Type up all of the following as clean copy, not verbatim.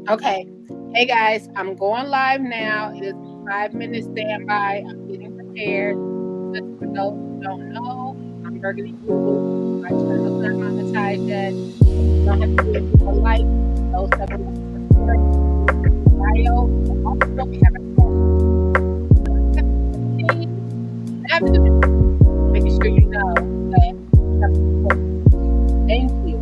Okay. Hey guys, I'm going live now. It is 5 minutes standby. I'm getting prepared. Just for those who don't know, I'm Burgundy Blue. My channel's not monetized yet. You don't have to do anything but like. Those that would like to support bio. Also, we have a have to do making sure you know that you have to support. Thank you.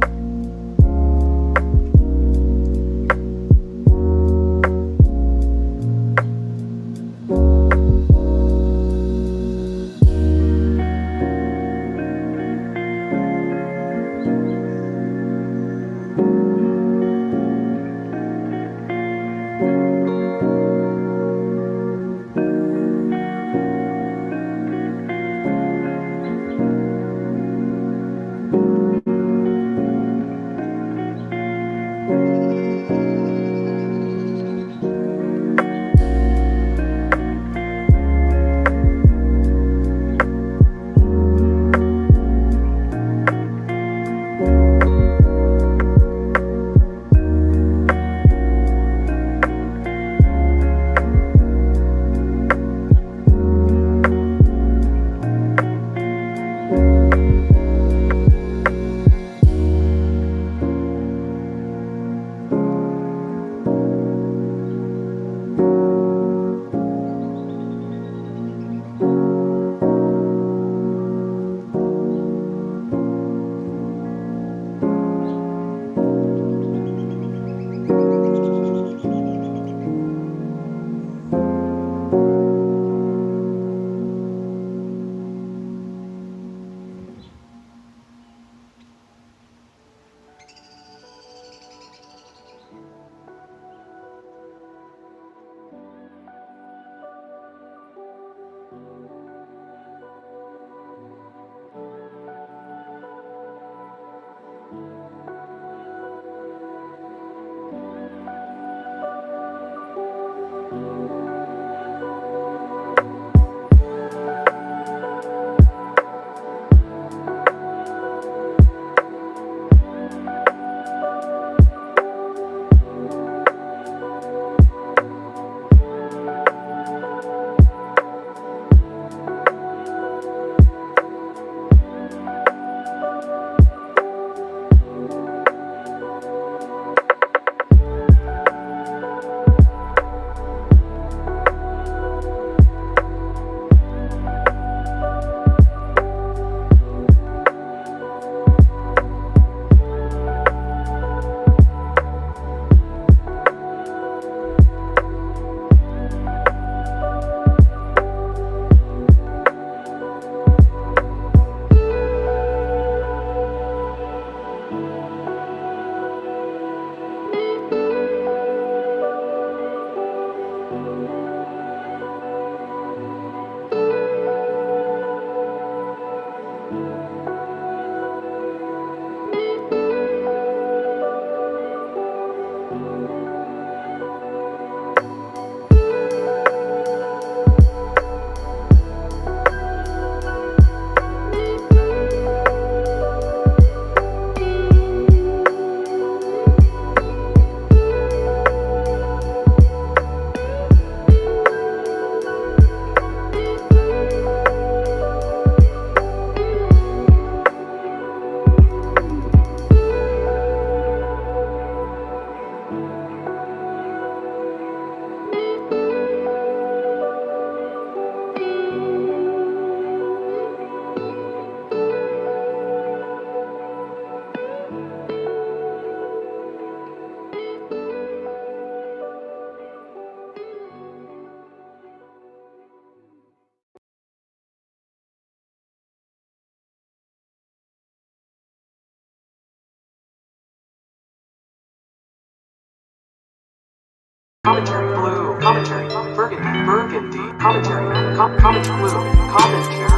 Commentary Blue Commentary Burgundy Commentary Comment Blue Commentary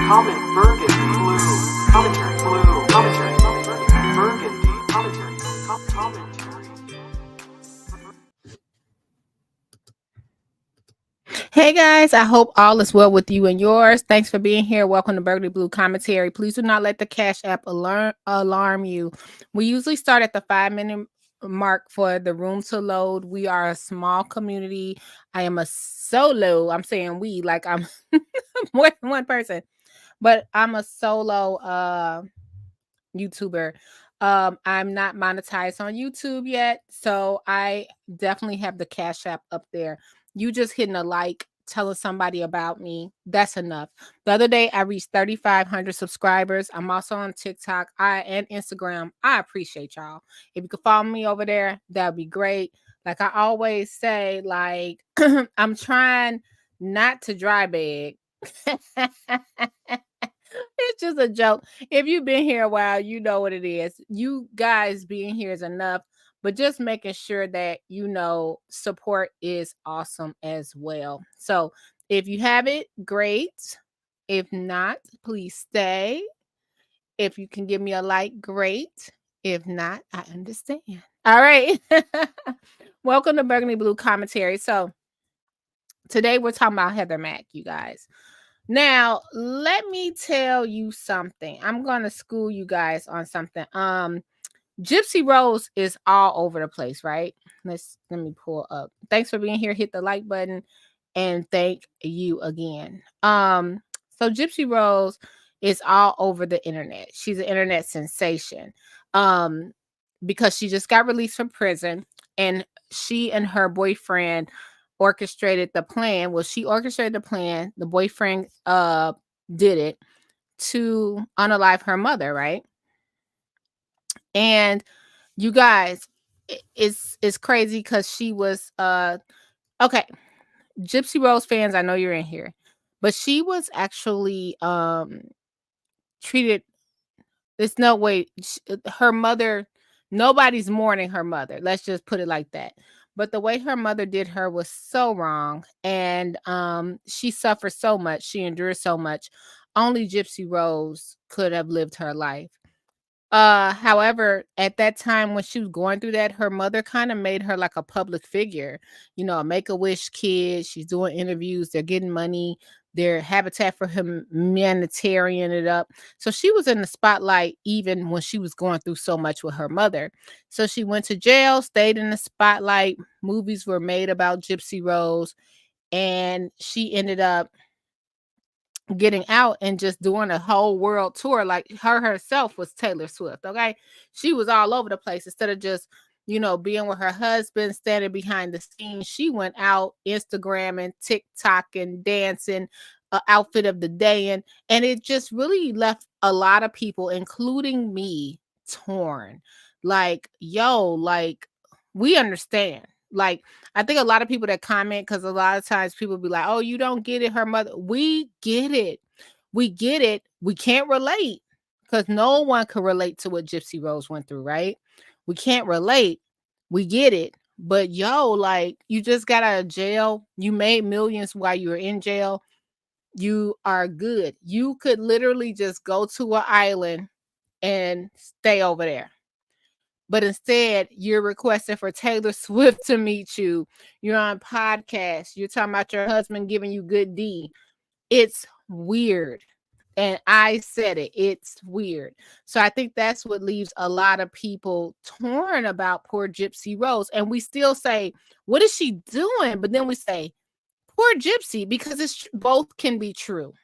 Comment Burgundy Blue Commentary Burgundy Commentary Commentary. Hey guys, I hope all is well with you and yours. Thanks for being here. Welcome to Burgundy Blue Commentary. Please do not let the Cash App alarm you. We usually start at the 5-minute mark for the room to load. We are a small community. I am a solo. I'm saying we, like I'm more than one person, but I'm a solo YouTuber. I'm not monetized on YouTube yet, so I definitely have the Cash App up there. You just hitting a like, telling somebody about me, that's enough. The other day I reached 3,500 subscribers. I'm also on TikTok and Instagram. I appreciate y'all. If you could follow me over there, that'd be great. Like I always say, like I'm trying not to dry bag. It's just a joke. If you've been here a while, you know what it is. You guys being here is enough, but just making sure that support is awesome as well. So if you have it, great. If not, please stay. If you can give me a like, great. If not, I understand. All right. Welcome to Burgundy Blue Commentary. So today we're talking about Heather Mack, you guys. Now, let me tell you something. I'm going to school you guys on something. Gypsy Rose is all over the place, right? Let me pull up. Thanks for being here. Hit the like button and thank you again. So Gypsy Rose is all over the internet. She's an internet sensation. Because she just got released from prison and she and her boyfriend orchestrated the plan. Well, she orchestrated the plan. The boyfriend did it to unalive her mother, right? And you guys, it's crazy because she was okay. Gypsy Rose fans, I know you're in here, but she was actually treated. There's no way her mother. Nobody's mourning her mother. Let's just put it like that. But the way her mother did her was so wrong, and she suffered so much. She endured so much. Only Gypsy Rose could have lived her life. However, at that time when she was going through that, her mother kind of made her like a public figure, a Make-A-Wish kid. She's doing interviews, they're getting money, their Habitat for Humanitarian it up. So she was in the spotlight even when she was going through so much with her mother. So she went to jail, stayed in the spotlight. Movies were made about Gypsy Rose, and she ended up getting out and just doing a whole world tour. Like her herself was Taylor Swift. Okay, she was all over the place. Instead of just being with her husband, standing behind the scenes, she went out Instagramming, TikToking, dancing, outfit of the day, and it just really left a lot of people, including me, torn. Like, yo, like, we understand. Like, I think a lot of people that comment, because a lot of times people be like, oh, you don't get it, her mother. We get it. We get it. We can't relate because no one can relate to what Gypsy Rose went through, right? We can't relate. We get it. But yo, like, you just got out of jail. You made millions while you were in jail. You are good. You could literally just go to an island and stay over there. But instead, you're requesting for Taylor Swift to meet you. You're on podcasts. You're talking about your husband giving you good D. It's weird. And I said it. It's weird. So I think that's what leaves a lot of people torn about poor Gypsy Rose. And we still say, what is she doing? But then we say, poor Gypsy, because both can be true.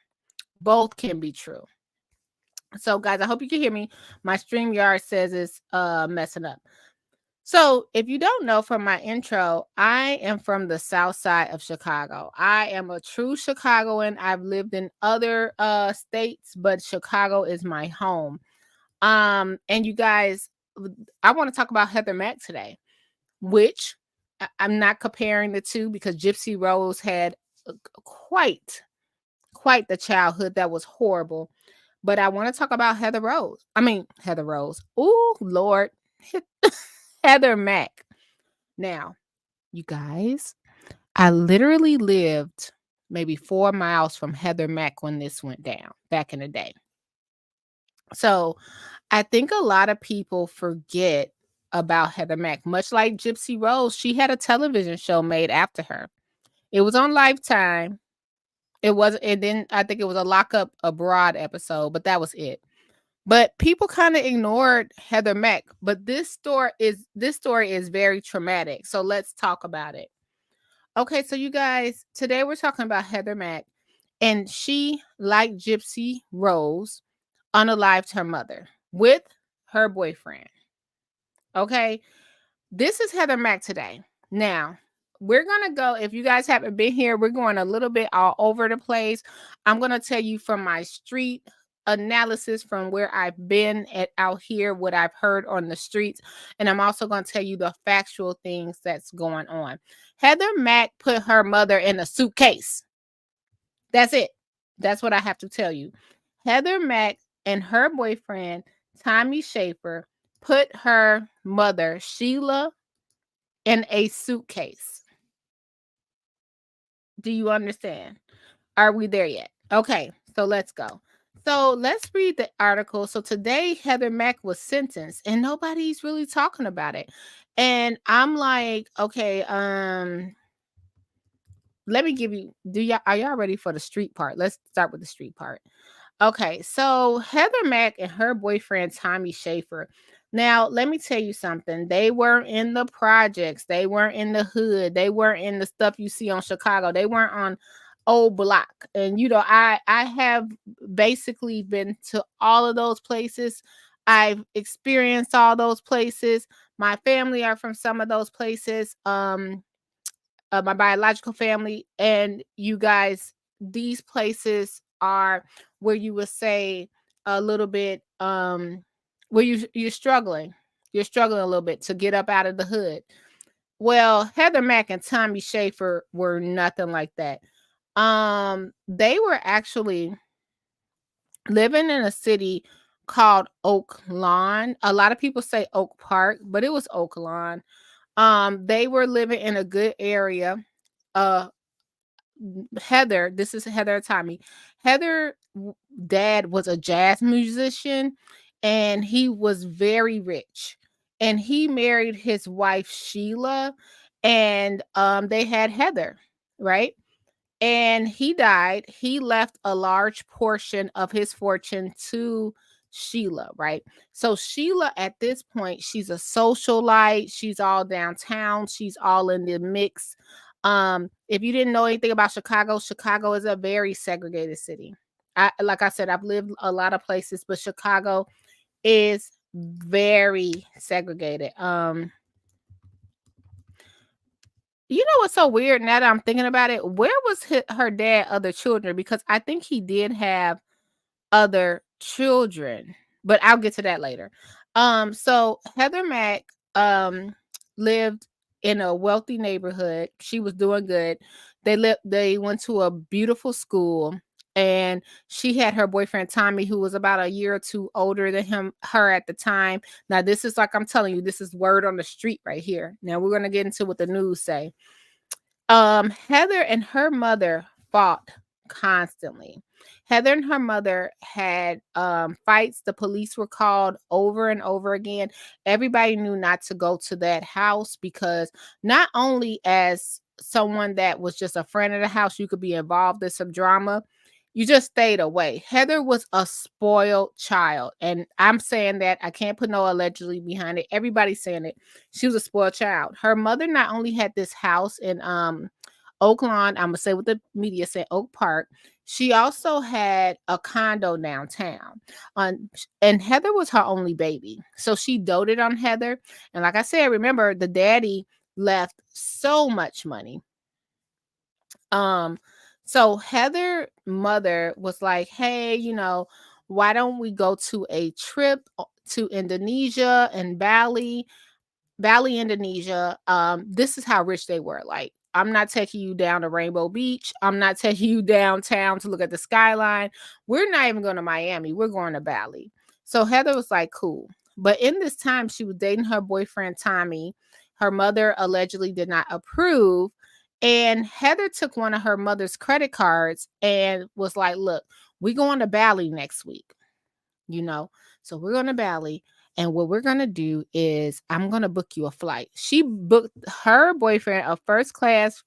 Both can be true. So, guys, I hope you can hear me. My StreamYard says it's messing up. So, if you don't know from my intro, I am from the south side of Chicago. I am a true Chicagoan. I've lived in other states, but Chicago is my home. And you guys, I want to talk about Heather Mack today, which I'm not comparing the two because Gypsy Rose had quite the childhood that was horrible. But I want to talk about Heather Rose. Oh, Lord. Heather Mack. Now, you guys, I literally lived maybe 4 miles from Heather Mack when this went down back in the day. So I think a lot of people forget about Heather Mack. Much like Gypsy Rose, she had a television show made after her. It was on Lifetime. It was, and then I think it was a Lock Up Abroad episode, but that was it. But people kind of ignored Heather Mack. But this story is very traumatic. So let's talk about it. Okay, so you guys, today we're talking about Heather Mack, and she, like Gypsy Rose, unalived her mother with her boyfriend. Okay, this is Heather Mack today. Now, we're going to go, if you guys haven't been here, we're going a little bit all over the place. I'm going to tell you from my street analysis, from where I've been at out here, what I've heard on the streets. And I'm also going to tell you the factual things that's going on. Heather Mack put her mother in a suitcase. That's it. That's what I have to tell you. Heather Mack and her boyfriend, Tommy Schaefer, put her mother, Sheila, in a suitcase. Do you understand? Are we there yet? Okay, so let's go. So let's read the article. So today, Heather Mack was sentenced, and nobody's really talking about it. And I'm like, okay, let me give you. Are y'all ready for the street part? Let's start with the street part. Okay, so Heather Mack and her boyfriend Tommy Schaefer. Now, let me tell you something. They weren't in the projects. They weren't in the hood. They weren't in the stuff you see on Chicago. They weren't on Old Block. And I have basically been to all of those places. I've experienced all those places. My family are from some of those places. My biological family, and you guys, these places are where you would say a little bit where you're struggling a little bit to get up out of the hood. Well, Heather Mack and Tommy Schaefer were nothing like that. They were actually living in a city called Oak Lawn. A lot of people say Oak Park, but it was Oak Lawn. They were living in a good area. uh Heather, this is Heather Tommy. Heather dad was a jazz musician, and he was very rich. And he married his wife Sheila, and they had Heather, right? And he died. He left a large portion of his fortune to Sheila, right? So Sheila at this point, she's a socialite. She's all downtown. She's all in the mix. If you didn't know anything about Chicago, Chicago is a very segregated city. Like I said, I've lived a lot of places, but Chicago is very segregated. You know what's so weird now that I'm thinking about it? Where was her dad other children? Because I think he did have other children, but I'll get to that later. So Heather Mack lived in a wealthy neighborhood. She was doing good. They went to a beautiful school, and she had her boyfriend Tommy, who was about a year or two older than her at the time. Now, this is, like I'm telling you, this is word on the street right here. Now we're gonna get into what the news say. Heather and her mother fought constantly. Heather and her mother had fights. The police were called over and over again. Everybody knew not to go to that house, because not only as someone that was just a friend of the house, you could be involved in some drama. You just stayed away. Heather was a spoiled child. And I'm saying that, I can't put no allegedly behind it. Everybody's saying it. She was a spoiled child. Her mother not only had this house in Oak Lawn, I'm gonna say what the media said, Oak Park. She also had a condo downtown. And Heather was her only baby. So she doted on Heather. And like I said, remember, the daddy left so much money. So Heather mother was like, hey, why don't we go to a trip to Indonesia and Bali, Indonesia. This is how rich they were. Like, I'm not taking you down to Rainbow Beach. I'm not taking you downtown to look at the skyline. We're not even going to Miami. We're going to Bali. So Heather was like, cool. But in this time, she was dating her boyfriend, Tommy. Her mother allegedly did not approve. And Heather took one of her mother's credit cards and was like, look, we're going to Bali next week, you know? So we're going to Bali. And what we're going to do is I'm going to book you a flight. She booked her boyfriend a first class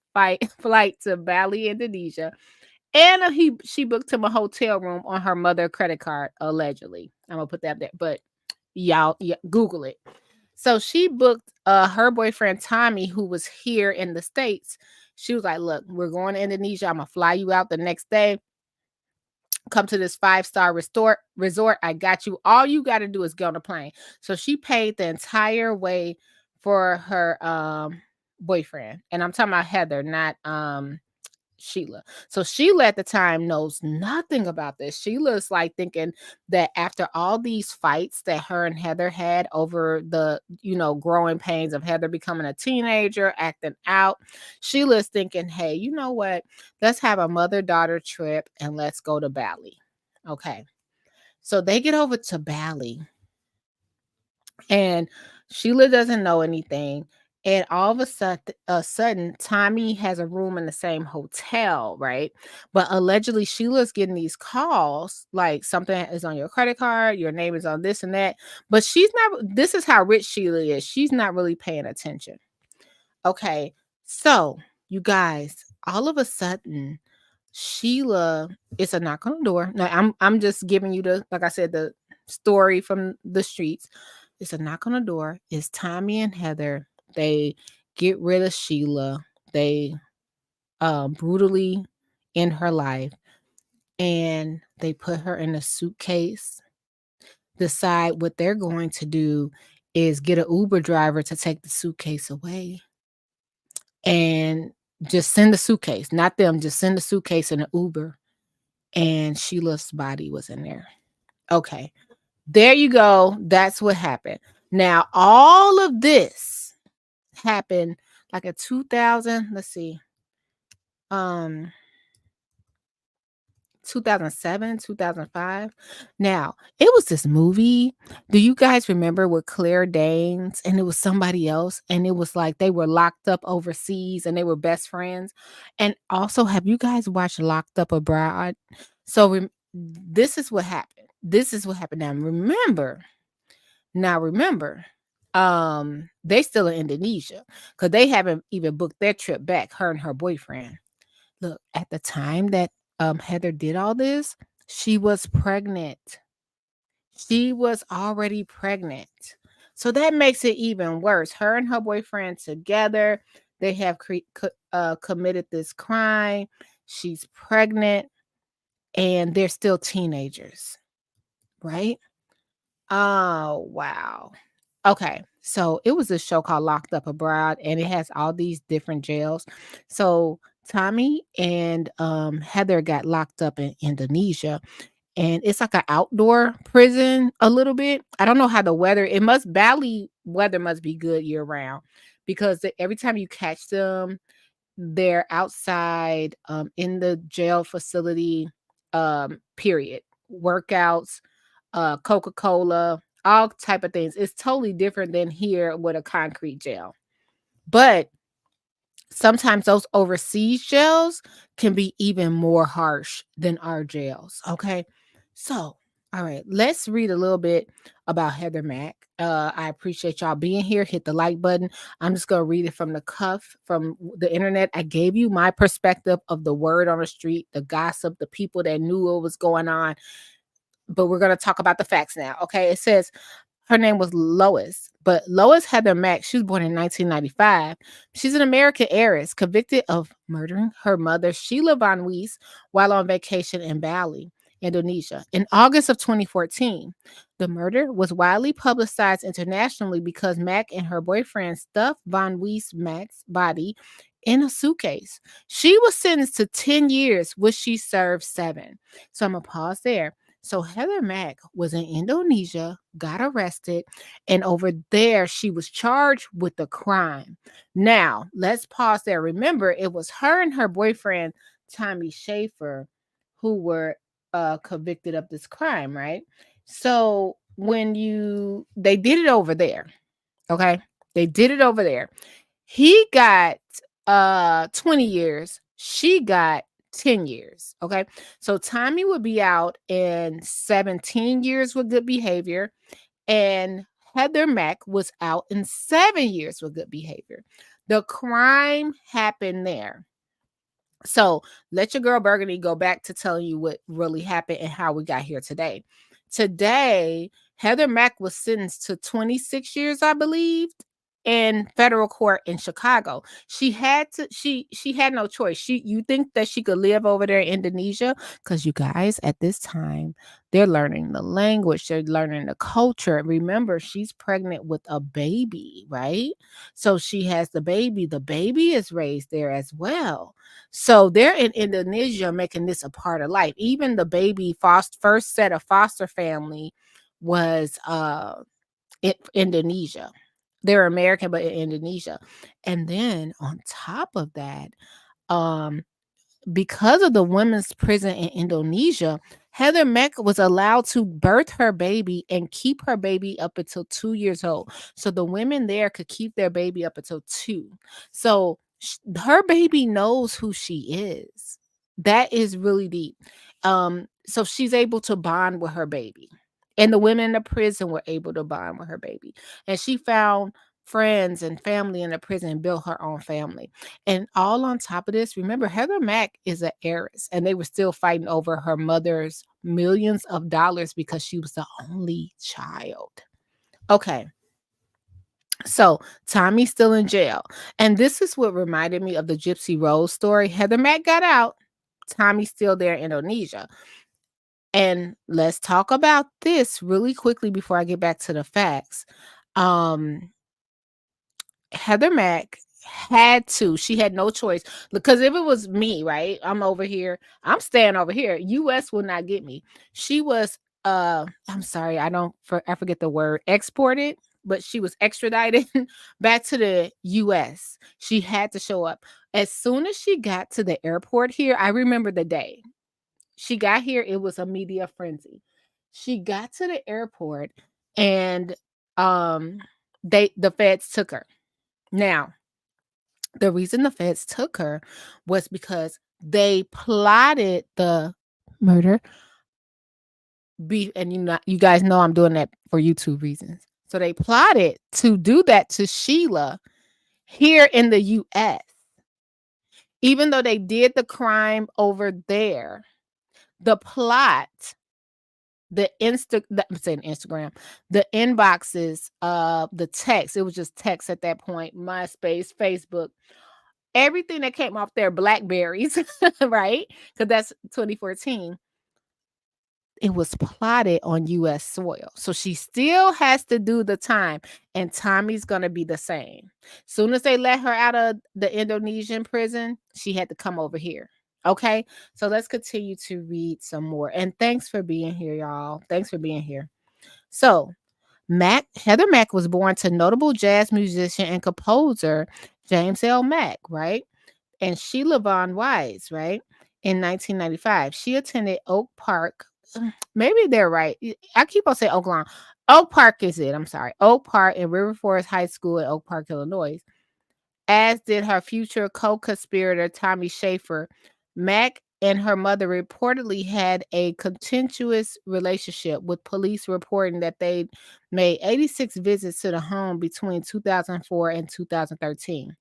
flight to Bali, Indonesia. And she booked him a hotel room on her mother credit card, allegedly. I'm gonna put that there, but y'all, yeah, Google it. So she booked her boyfriend Tommy, who was here in the States. She was like, "Look, we're going to Indonesia. I'm gonna fly you out the next day. Come to this 5-star resort. I got you. All you got to do is get on the plane." So she paid the entire way for her boyfriend, and I'm talking about Heather, not Sheila. So Sheila at the time knows nothing about this. Sheila's like thinking that after all these fights that her and Heather had over the, growing pains of Heather becoming a teenager, acting out, Sheila's thinking, hey, you know what? Let's have a mother-daughter trip and let's go to Bali. Okay. So they get over to Bali and Sheila doesn't know anything. And all of a sudden, Tommy has a room in the same hotel, right? But allegedly, Sheila's getting these calls like something is on your credit card, your name is on this and that. But she's not, this is how rich Sheila is. She's not really paying attention. Okay. So, you guys, all of a sudden, Sheila, it's a knock on the door. Now, I'm just giving you the, like I said, the story from the streets. It's a knock on the door. It's Tommy and Heather. They get rid of Sheila. They brutally end her life. And they put her in a suitcase. Decide what they're going to do is get an Uber driver to take the suitcase away. And just send the suitcase. Not them, just send the suitcase in an Uber. And Sheila's body was in there. Okay. There you go. That's what happened. Now, all of this happened like a 2000, let's see, um, 2007, 2005. Now, it was this movie. Do you guys remember with Claire Danes and it was somebody else? And it was like they were locked up overseas and they were best friends. And also, have you guys watched Locked Up Abroad? So this is what happened. This is what happened. Now remember, they still in Indonesia because they haven't even booked their trip back, her and her boyfriend. Look, at the time that Heather did all this, she was pregnant. She was already pregnant. So that makes it even worse. Her and her boyfriend together, they have committed this crime. She's pregnant and they're still teenagers, right? Oh, wow. Okay. So it was a show called Locked Up Abroad, and it has all these different jails. So Tommy and Heather got locked up in Indonesia, and it's like an outdoor prison a little bit. I don't know how the weather, Bali weather must be good year round because every time you catch them, they're outside in the jail facility, period. Workouts, Coca-Cola, all type of things. It's totally different than here with a concrete jail. But sometimes those overseas jails can be even more harsh than our jails. Okay. So, all right, let's read a little bit about Heather Mack. I appreciate y'all being here. Hit the like button. I'm just going to read it from the cuff from the internet. I gave you my perspective of the word on the street, the gossip, the people that knew what was going on. But we're going to talk about the facts now. Okay. It says, her name was Lois, but Lois Heather Mack, she was born in 1995. She's an American heiress convicted of murdering her mother, Sheila Von Weiss, while on vacation in Bali, Indonesia. In August of 2014, the murder was widely publicized internationally because Mack and her boyfriend stuffed Von Weiss Mack's body in a suitcase. She was sentenced to 10 years, which she served 7. So I'm going to pause there. So Heather Mack was in Indonesia, got arrested, and over there she was charged with the crime. Now, let's pause there. Remember, it was her and her boyfriend, Tommy Schaefer, who were convicted of this crime, right? So they did it over there, okay? They did it over there. He got 20 years. She got 10 years. Okay. So Tommy would be out in 17 years with good behavior. And Heather Mack was out in 7 years with good behavior. The crime happened there. So let your girl Burgundy go back to telling you what really happened and how we got here today. Today, Heather Mack was sentenced to 26 years, I believe, in federal court in Chicago. She had no choice. You think that she could live over there in Indonesia? Because you guys, at this time, they're learning the language, they're learning the culture. Remember, she's pregnant with a baby, right? So she has the baby. The baby is raised there as well. So they're in Indonesia making this a part of life. Even the baby first set of foster family was Indonesia. They're American, but in Indonesia. And then on top of that, um, because of the women's prison in Indonesia, Heather Mack was allowed to birth her baby and keep her baby up until 2 years old. So the women there could keep their baby up until two. So her baby knows who she is. That is really deep. So she's able to bond with her baby. And the women in the prison were able to bond with her baby. And she found friends and family in the prison and built her own family. And all on top of this, remember, Heather Mack is an heiress, and they were still fighting over her mother's millions of dollars because she was the only child. Okay. So Tommy's still in jail. And this is what reminded me of the Gypsy Rose story. Heather Mack got out. Tommy's still there in Indonesia. And let's talk about this really quickly before I get back to the facts. Heather Mack she had no choice, because if it was me, right, I'm over here, I'm staying over here. US will not get me. She was I'm sorry, I forget the word, exported, but she was extradited back to the US. She had to show up. As soon as she got to the airport here, I remember the day she got here, it was a media frenzy. She got to the airport, and the feds took her. Now, the reason the feds took her was because they plotted the murder. And you guys know I'm doing that for YouTube reasons. So they plotted to do that to Sheila here in the US. Even though they did the crime over there, the plot, I'm saying Instagram, the inboxes, the text, it was just text at that point, MySpace, Facebook, everything that came off their Blackberries, right? Because that's 2014. It was plotted on US soil. So she still has to do the time. And Tommy's going to be the same. Soon as they let her out of the Indonesian prison, she had to come over here. Okay. So let's continue to read some more. And thanks for being here, y'all. Thanks for being here. So Heather Mack was born to notable jazz musician and composer James L. Mack, right? And Sheila Von Wise, right? In 1995. She attended Oak Park. Maybe they're right. I keep on saying Oak Lawn. Oak Park is it. I'm sorry. Oak Park and River Forest High School in Oak Park, Illinois. As did her future co-conspirator, Tommy Schaefer. Mack and her mother reportedly had a contentious relationship, with police reporting that they made 86 visits to the home between 2004 and 2013.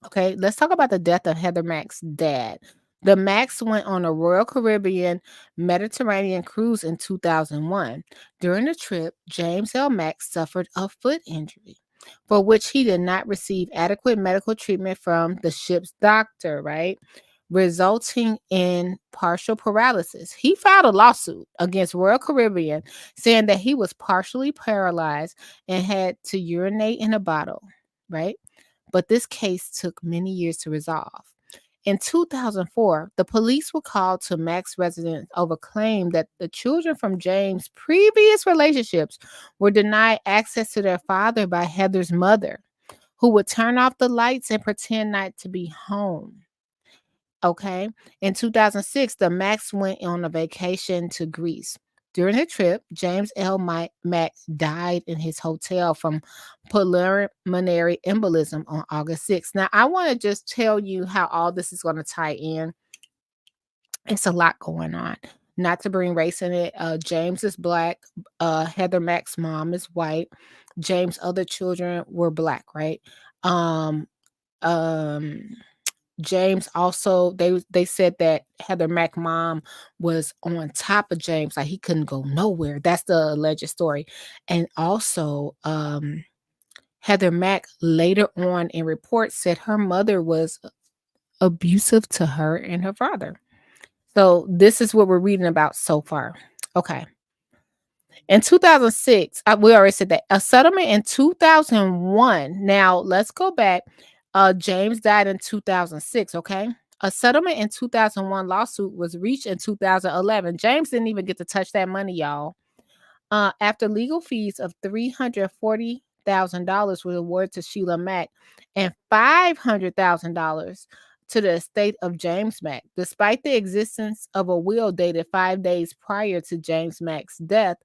Okay, let's talk about the death of Heather Mack's dad. The Macks went on a Royal Caribbean Mediterranean cruise in 2001. During the trip, James L. Mack suffered a foot injury, for which he did not receive adequate medical treatment from the ship's doctor, right? Resulting in partial paralysis. He filed a lawsuit against Royal Caribbean saying that he was partially paralyzed and had to urinate in a bottle, right? But this case took many years to resolve. In 2004, the police were called to Mack's residence over claim that the children from James' previous relationships were denied access to their father by Heather's mother, who would turn off the lights and pretend not to be home. Okay. In 2006, the Macks went on a vacation to Greece. During the trip, James L. Mack died in his hotel from pulmonary embolism on August 6th. Now, I want to just tell you how all this is going to tie in. It's a lot going on. Not to bring race in it. James is black. Heather Mack's mom is white. James' other children were black, right? Um, James also, they said that Heather Mack mom was on top of James, like he couldn't go nowhere. That's the alleged story. And also, Heather Mack later on in reports said her mother was abusive to her and her father. So this is what we're reading about so far. Okay. In 2006, we already said that a settlement in 2001. Now let's go back. James died in 2006. Okay. A settlement in 2001 lawsuit was reached in 2011. James didn't even get to touch that money, y'all. After legal fees of $340,000 were awarded to Sheila Mack and $500,000 to the estate of James Mack, despite the existence of a will dated 5 days prior to James Mack's death,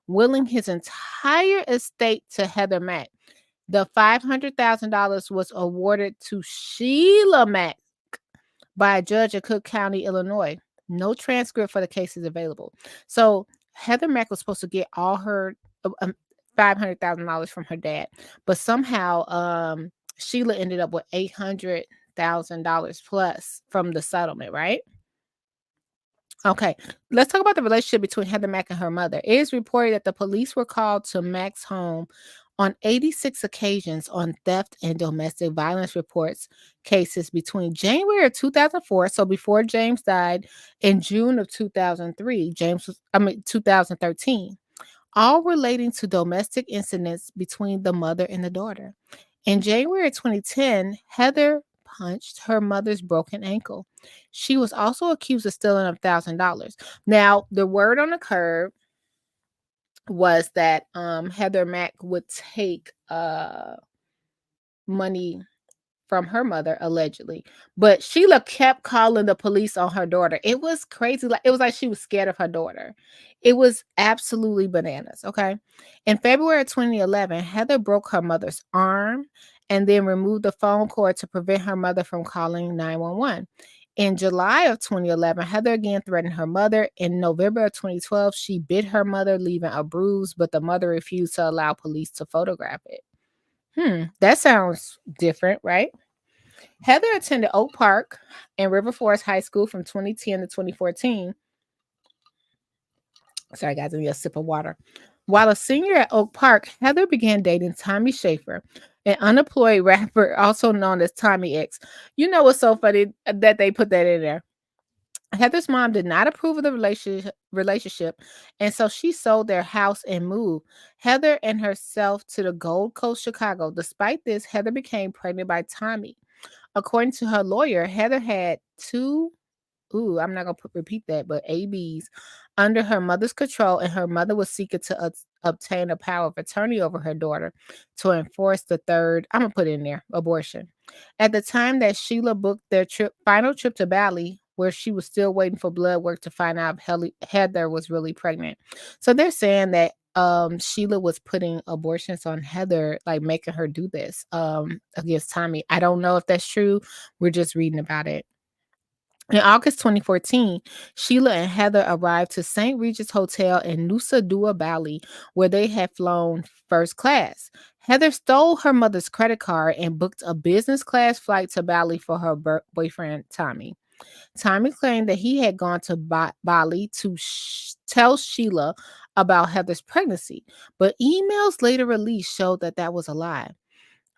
willing his entire estate to Heather Mack. The $500,000 was awarded to Sheila Mack by a judge in Cook County, Illinois. No transcript for the case is available. So Heather Mack was supposed to get all her $500,000 from her dad, but somehow Sheila ended up with $800,000 plus from the settlement, right? Okay, let's talk about the relationship between Heather Mack and her mother. It is reported that the police were called to Mack's home on 86 occasions on theft and domestic violence reports cases between January of 2004, so before James died, in June of 2003, 2013, all relating to domestic incidents between the mother and the daughter. In January 2010, Heather punched her mother's broken ankle. She was also accused of stealing $1,000. Now, the word on the curb was that Heather Mack would take money from her mother allegedly, but Sheila kept calling the police on her daughter. It was crazy. Like it was like she was scared of her daughter. It was absolutely bananas. Okay. In February of 2011, Heather broke her mother's arm and then removed the phone cord to prevent her mother from calling 911. In July of 2011, Heather again threatened her mother. In November of 2012, she bit her mother, leaving a bruise, but the mother refused to allow police to photograph it. That sounds different, right? Heather attended Oak Park and River Forest High School from 2010 to 2014. Sorry, guys, I need a sip of water. While a senior at Oak Park, Heather began dating Tommy Schaefer, an unemployed rapper also known as Tommy X. You know what's so funny that they put that in there? Heather's mom did not approve of the relationship, and so she sold their house and moved Heather and herself to the Gold Coast, Chicago. Despite this, Heather became pregnant by Tommy. According to her lawyer, Heather had two, I'm not going to repeat that, but ABs under her mother's control, and her mother was seeking to obtain a power of attorney over her daughter to enforce the third, I'm going to put in there, abortion. At the time that Sheila booked their final trip to Bali, where she was still waiting for blood work to find out if Heather was really pregnant. So they're saying that Sheila was putting abortions on Heather, like making her do this against Tommy. I don't know if that's true. We're just reading about it. In August 2014, Sheila and Heather arrived to St. Regis Hotel in Nusa Dua, Bali, where they had flown first class. Heather stole her mother's credit card and booked a business class flight to Bali for her boyfriend, Tommy. Tommy claimed that he had gone to Bali to tell Sheila about Heather's pregnancy, but emails later released showed that that was a lie.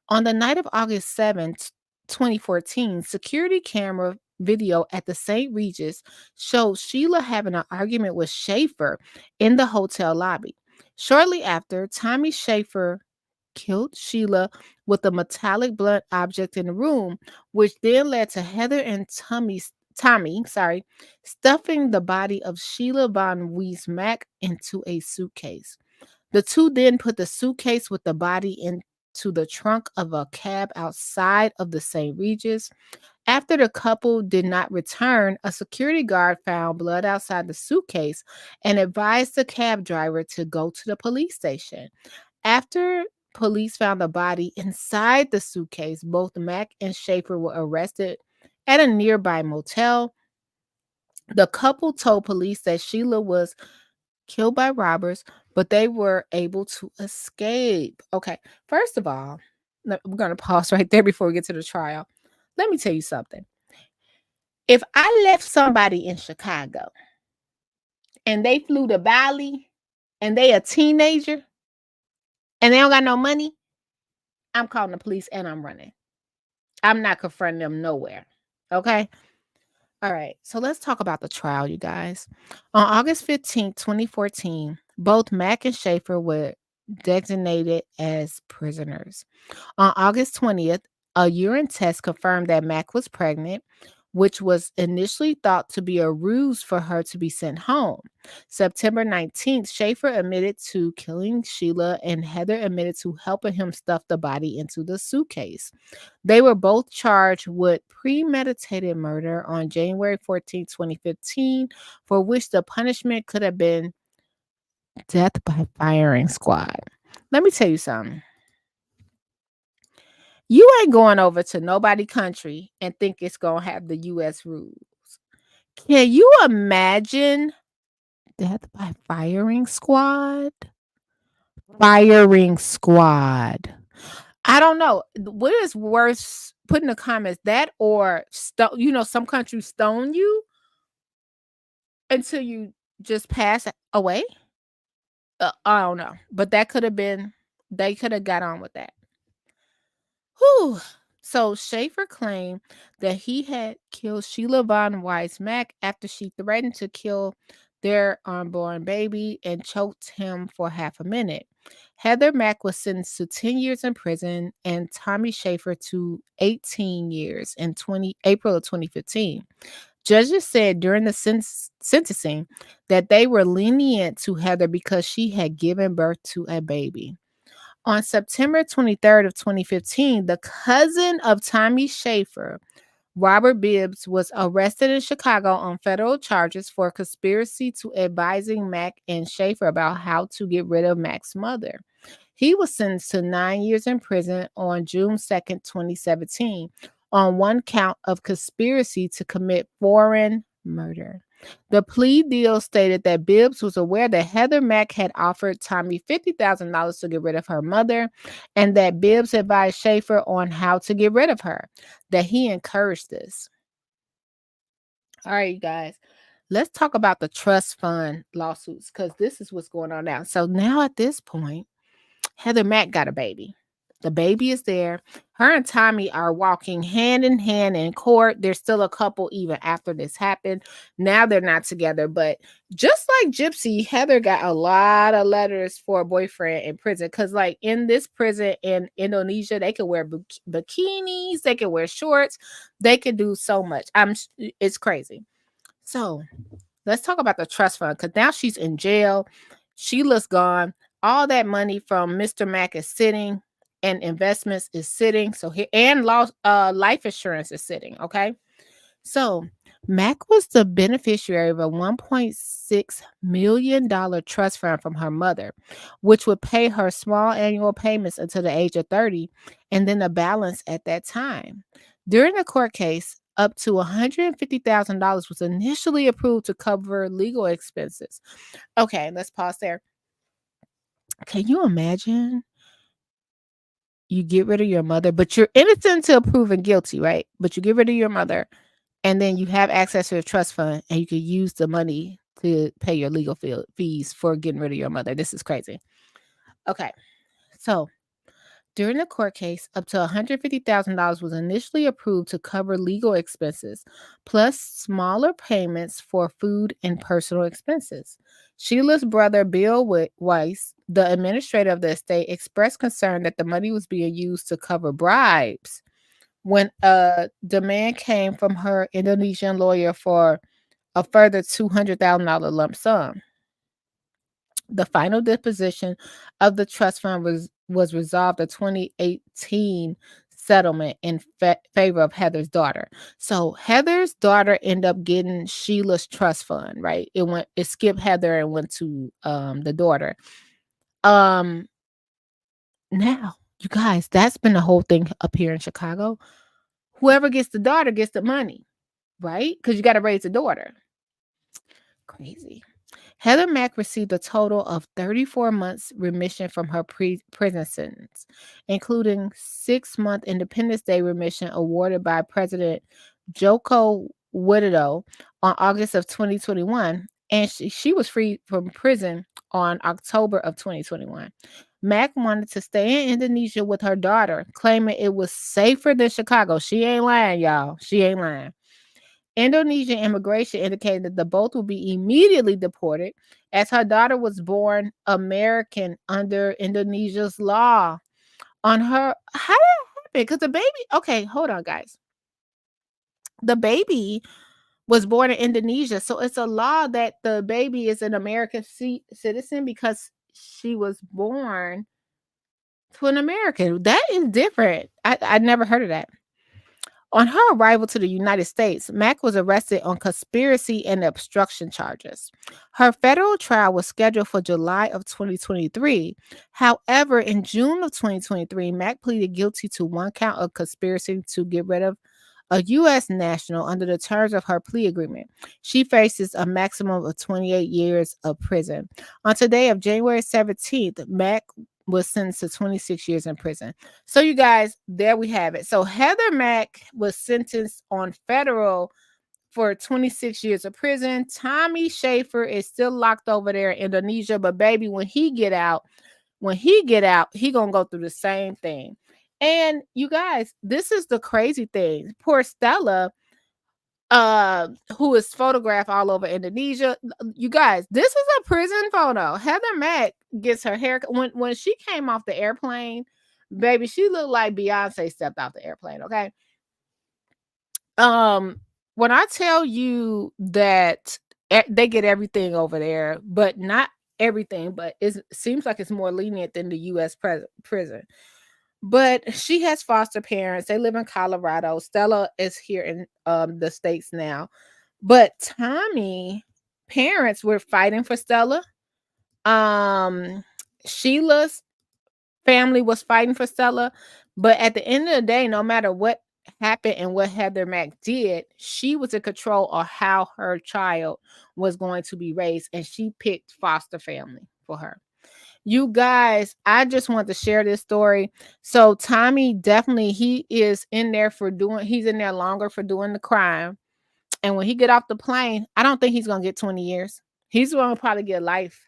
On the night of August 7th, 2014, security camera video at the St. Regis showed Sheila having an argument with Schaefer in the hotel lobby. Shortly after, Tommy Schaefer killed Sheila with a metallic blunt object in the room, which then led to Heather and Tommy, stuffing the body of Sheila Von Weiss Mack into a suitcase. The two then put the suitcase with the body into the trunk of a cab outside of the St. Regis. After the couple did not return, a security guard found blood outside the suitcase and advised the cab driver to go to the police station. After police found the body inside the suitcase, both Mack and Schaefer were arrested at a nearby motel. The couple told police that Sheila was killed by robbers, but they were able to escape. Okay, first of all, we're going to pause right there before we get to the trial. Let me tell you something. If I left somebody in Chicago and they flew to Bali and they a teenager and they don't got no money, I'm calling the police and I'm running. I'm not confronting them nowhere. Okay? All right. So let's talk about the trial, you guys. On August 15th, 2014, both Mack and Schaefer were designated as prisoners. On August 20th, a urine test confirmed that Mack was pregnant, which was initially thought to be a ruse for her to be sent home. September 19th, Schaefer admitted to killing Sheila, and Heather admitted to helping him stuff the body into the suitcase. They were both charged with premeditated murder on January 14th, 2015, for which the punishment could have been death by firing squad. Let me tell you something. You ain't going over to nobody country and think it's going to have the US rules. Can you imagine death by firing squad? Firing squad. I don't know. What is worse? Put in the comments that or some countries stone you until you just pass away. I don't know, but that could have been. They could have got on with that. Whew. So Schaefer claimed that he had killed Sheila Von Weiss Mack after she threatened to kill their unborn baby and choked him for half a minute. Heather Mack was sentenced to 10 years in prison and Tommy Schaefer to 18 years in April of 2015. Judges said during the sentencing that they were lenient to Heather because she had given birth to a baby. On September 23rd of 2015, the cousin of Tommy Schaefer, Robert Bibbs, was arrested in Chicago on federal charges for conspiracy to advising Mack and Schaefer about how to get rid of Mack's mother. He was sentenced to 9 years in prison on June 2nd, 2017, on one count of conspiracy to commit foreign murder. The plea deal stated that Bibbs was aware that Heather Mack had offered Tommy $50,000 to get rid of her mother, and that Bibbs advised Schaefer on how to get rid of her, that he encouraged this. All right, you guys, let's talk about the trust fund lawsuits because this is what's going on now. So now at this point, Heather Mack got a baby. The baby is there. Her and Tommy are walking hand in hand in court. There's still a couple even after this happened. Now they're not together, but just like Gypsy, Heather got a lot of letters for a boyfriend in prison because, like, in this prison in Indonesia, they could wear bikinis, they could wear shorts, they could do so much. It's crazy. So let's talk about the trust fund because now she's in jail. Sheila's gone. All that money from Mr. Mack is sitting, and investments is sitting. So here and life insurance is sitting. Okay, so Mack was the beneficiary of a $1.6 million trust fund from her mother, which would pay her small annual payments until the age of 30, and then the balance at that time. During the court case, up to $150,000 was initially approved to cover legal expenses. Okay, let's pause there. Can you imagine you get rid of your mother, but you're innocent until proven guilty, right? But you get rid of your mother, and then you have access to a trust fund, and you can use the money to pay your legal fees for getting rid of your mother. This is crazy. Okay, so during the court case, up to $150,000 was initially approved to cover legal expenses, plus smaller payments for food and personal expenses. Sheila's brother, Bill Weiss, the administrator of the estate, expressed concern that the money was being used to cover bribes when a demand came from her Indonesian lawyer for a further $200,000 lump sum. The final disposition of the trust fund was resolved a 2018 settlement in favor of Heather's daughter. So Heather's daughter ended up getting Sheila's trust fund, right? It skipped Heather and went to the daughter. Now, you guys, that's been the whole thing up here in Chicago. Whoever gets the daughter gets the money, right? Because you got to raise the daughter. Crazy. Heather Mack received a total of 34 months remission from her prison sentence, including 6-month Independence Day remission awarded by President Joko widow on August of 2021, and she was free from prison on October of 2021. Mack wanted to stay in Indonesia with her daughter, claiming it was safer than Chicago. She ain't lying, y'all. She ain't lying. Indonesian immigration indicated that the both will be immediately deported as her daughter was born American under Indonesia's law. On her, how did that happen? Because the baby, okay, hold on, guys. The baby was born in Indonesia, so it's a law that the baby is an American citizen because she was born to an American. That is different. I never heard of that. On her arrival to the United States, Mack was arrested on conspiracy and obstruction charges. Her federal trial was scheduled for July of 2023. However, in June of 2023, Mack pleaded guilty to one count of conspiracy to get rid of a U.S. national under the terms of her plea agreement. She faces a maximum of 28 years of prison. On today of January 17th, Mack was sentenced to 26 years in prison. So, you guys, there we have it. So, Heather Mack was sentenced on federal for 26 years of prison. Tommy Schaefer is still locked over there in Indonesia, but baby, when he get out, he gonna go through the same thing. And you guys, this is the crazy thing. Poor Stella, who is photographed all over Indonesia. You guys, this is a prison photo. Heather Mack gets her hair when she came off the airplane, baby, she looked like Beyonce stepped off the airplane, okay? Um, when I tell you that they get everything over there, but not everything, but it seems like it's more lenient than the US prison. But she has foster parents. They live in Colorado. Stella is here in the States now. But Tommy parents were fighting for Stella. Sheila's family was fighting for Stella. But at the end of the day, no matter what happened and what Heather Mack did, she was in control of how her child was going to be raised. And she picked foster family for her. You guys, I just want to share this story. So Tommy definitely he's in there longer for doing the crime. And when he get off the plane, I don't think he's gonna get 20 years. He's gonna probably get life.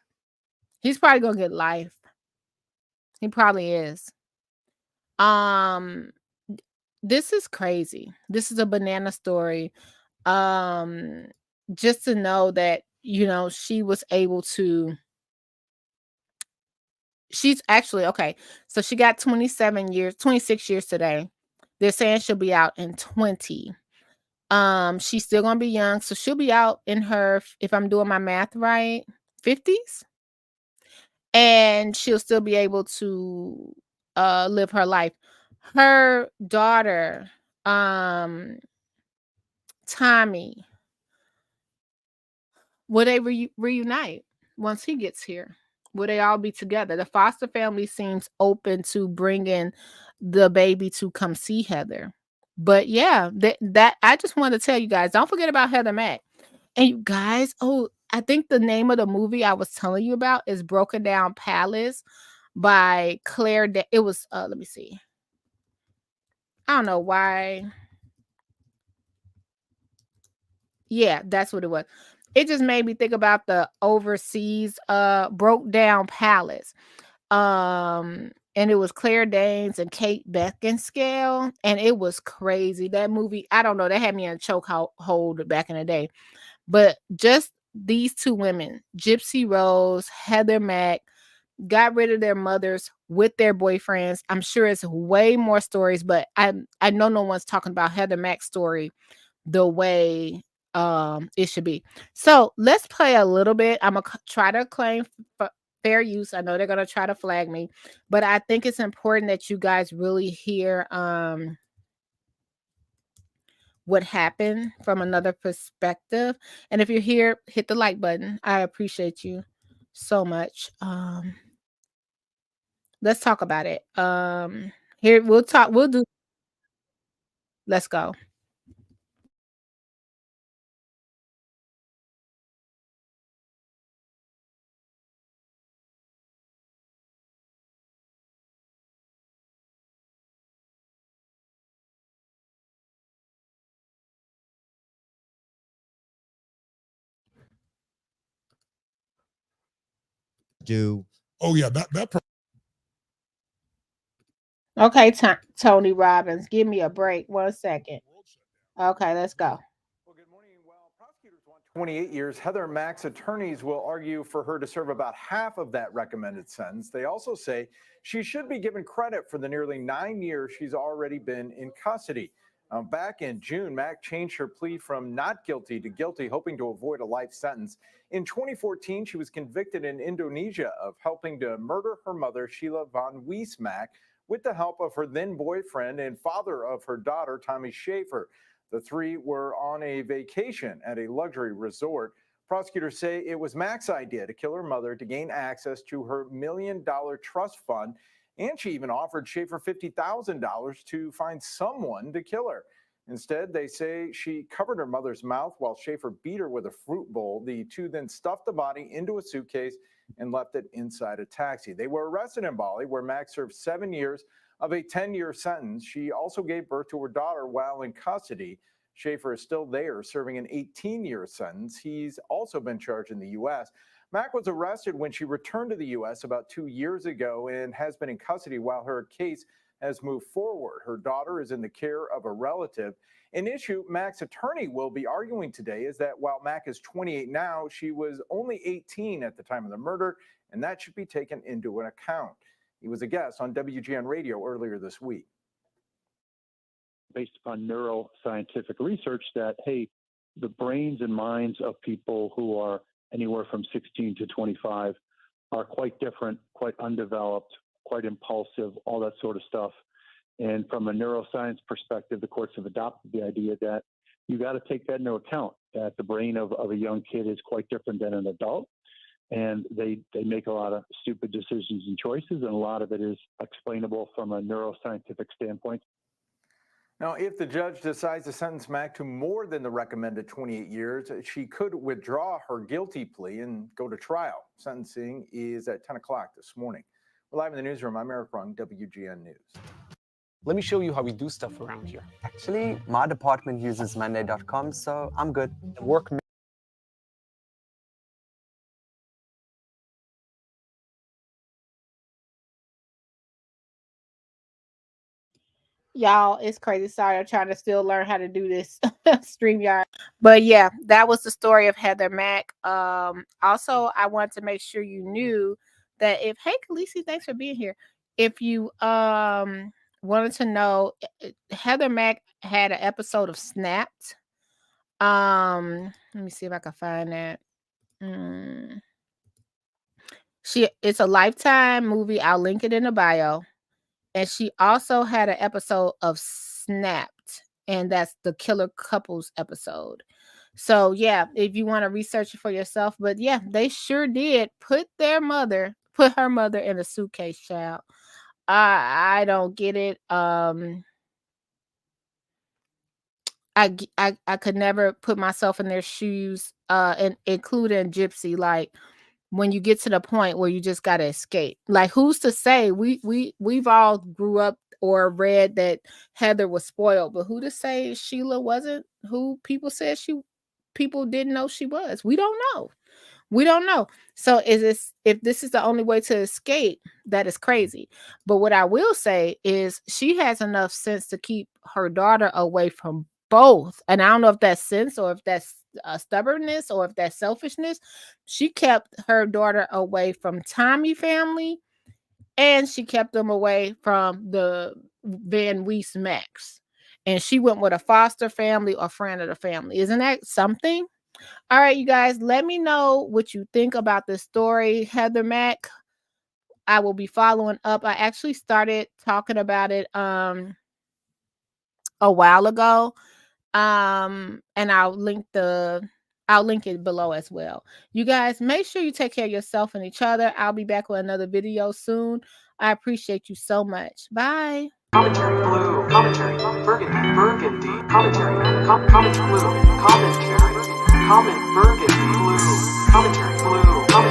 He's probably gonna get life. He probably is. Um, this is crazy. This is a banana story. Um, just to know that, she was able to she's actually okay. So she got 27 years, 26 years today. They're saying she'll be out in 20. She's still gonna be young, so she'll be out in her, if I'm doing my math right, 50s, and she'll still be able to live her life. Her daughter, Tommy, will they reunite once he gets here? Will they all be together? The foster family seems open to bringing the baby to come see Heather. But yeah, that I just wanted to tell you guys, don't forget about Heather Mack. And you guys, I think the name of the movie I was telling you about is Broken Down Palace by Claire. It was let me see. I don't know why. Yeah, that's what it was. It just made me think about the overseas Broke Down Palace. And it was Claire Danes and Kate Beckinsale, and it was crazy. That movie, I don't know, that had me in a choke hold back in the day. But just these two women, Gypsy Rose, Heather Mack, got rid of their mothers with their boyfriends. I'm sure it's way more stories, but I know no one's talking about Heather Mack's story the way it should be. So let's play a little bit. I'm gonna try to claim fair use. I know they're gonna try to flag me, but I think it's important that you guys really hear what happened from another perspective. And if you're here, hit the like button. I appreciate you so much. Let's talk about it. Here we'll do. Let's go. do. Oh yeah, that. Okay, Tony Robbins, give me a break. 1 second. Okay, let's go. Well, good morning. Well, prosecutors want 28 years. Heather Mack's attorneys will argue for her to serve about half of that recommended sentence. They also say she should be given credit for the nearly 9 years she's already been in custody. Back in June, Mack changed her plea from not guilty to guilty, hoping to avoid a life sentence. In 2014, she was convicted in Indonesia of helping to murder her mother, Sheila von Wies Mack, with the help of her then boyfriend and father of her daughter, Tommy Schaefer. The three were on a vacation at a luxury resort. Prosecutors say it was Mack's idea to kill her mother to gain access to her $1 million trust fund, and she even offered Schaefer $50,000 to find someone to kill her. Instead, they say she covered her mother's mouth while Schaefer beat her with a fruit bowl. The two then stuffed the body into a suitcase and left it inside a taxi. They were arrested in Bali, where Mack served 7 years of a 10-year sentence. She also gave birth to her daughter while in custody. Schaefer is still there, serving an 18-year sentence. He's also been charged in the U.S. Mack was arrested when she returned to the U.S. about 2 years ago and has been in custody while her case has moved forward. Her daughter is in the care of a relative. An issue Mack's attorney will be arguing today is that while Mack is 28 now, she was only 18 at the time of the murder, and that should be taken into an account. He was a guest on WGN Radio earlier this week. Based upon neuroscientific research that, hey, the brains and minds of people who are anywhere from 16 to 25 are quite different, quite undeveloped, quite impulsive, all that sort of stuff. And from a neuroscience perspective, the courts have adopted the idea that you got to take that into account, that the brain of a young kid is quite different than an adult. And they make a lot of stupid decisions and choices, and a lot of it is explainable from a neuroscientific standpoint. Now, if the judge decides to sentence Mack to more than the recommended 28 years, she could withdraw her guilty plea and go to trial. Sentencing is at 10 o'clock this morning. We're live in the newsroom. I'm Eric Rung, WGN News. Let me show you how we do stuff around here. Actually, my department uses Monday.com, so I'm good. Work. Y'all, it's crazy. Sorry, I'm trying to still learn how to do this StreamYard. But yeah, that was the story of Heather Mack. Also, I wanted to make sure you knew that if, hey, Khaleesi, thanks for being here. If you wanted to know, Heather Mack had an episode of Snapped. Let me see if I can find that. It's a Lifetime movie. I'll link it in the bio. And she also had an episode of Snapped, and that's the Killer Couples episode. So yeah, if you want to research it for yourself, but yeah, they sure did put her mother in a suitcase, child. I don't get it. I could never put myself in their shoes, and including Gypsy. Like, when you get to the point where you just gotta escape. Like, who's to say? We've all grew up or read that Heather was spoiled, but who to say Sheila wasn't? Who people said people didn't know she was? We don't know. So if this is the only way to escape, that is crazy. But what I will say is she has enough sense to keep her daughter away from both. And I don't know if that's sense or if that's stubbornness or if that's selfishness. She kept her daughter away from Tommy family, and she kept them away from the Van Wies Macks. And she went with a foster family or friend of the family. Isn't that something? All right, you guys, let me know what you think about this story. Heather Mack, I will be following up. I actually started talking about it a while ago. And I'll link it below as well. You guys, make sure you take care of yourself and each other. I'll be back with another video soon. I appreciate you so much. Bye. Commentary Blue Commentary Burgundy Commentary Comment Blue Commentary Comment Burgundy Blue Commentary Blue Commentary